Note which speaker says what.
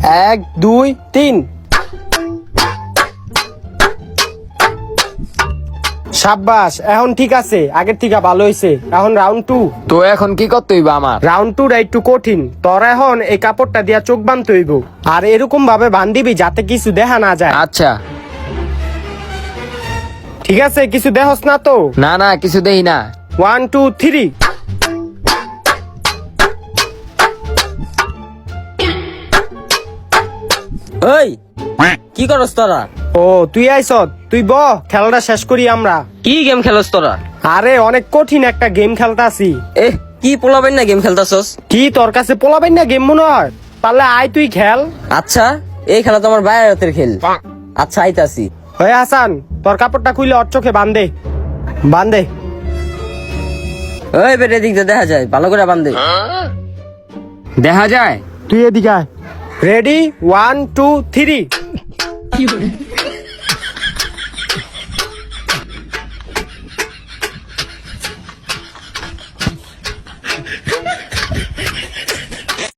Speaker 1: 1 2 3 শাবাশ, এখন ঠিক আছে, আগের থেকে ভালো হয়েছে। এখন রাউন্ড 2।
Speaker 2: তো এখন কি করতে হইব আমার?
Speaker 1: রাউন্ড 2 একটু কঠিন। তোর এখন এই কাপড়টা দিয়া চোখ বাঁধতে হইব, আর এরকম ভাবে বান্ধিবি যাতে কিছু দেখা না যায়।
Speaker 2: আচ্ছা।
Speaker 1: ঠিক আছে, কিছু দেহস না তো?
Speaker 2: না না, কিছু দেই না।
Speaker 1: 1 2 3।
Speaker 3: ওই কি করস তোরা?
Speaker 1: ও তুই আইস, তুই ব, খেলাটা শেষ করি আমরা।
Speaker 3: কি গেম খেলস তোরা?
Speaker 1: আরে অনেক কঠিন একটা গেম খেলতাছি।
Speaker 3: কি পোলাবেন না গেম খেলতাছস?
Speaker 1: কি তোর কাছে পোলাবেন না গেম মনে হয়? তাহলে আয় তুই খেল।
Speaker 3: আচ্ছা, এই খেলা তো আমার বাইরের হাতের খেল। আচ্ছা আইতাছি।
Speaker 1: হয়ে হাসান, তোর কাপড়টা খুলে ওর চোখে বান্ধে। বান্ধে।
Speaker 3: ওই বেটা, এদিক দিয়ে দেখা যায়, ভালো করে বান্ধে।
Speaker 2: দেখা যায়?
Speaker 1: তুই এদিকে আয়। রেডি 1 2 3।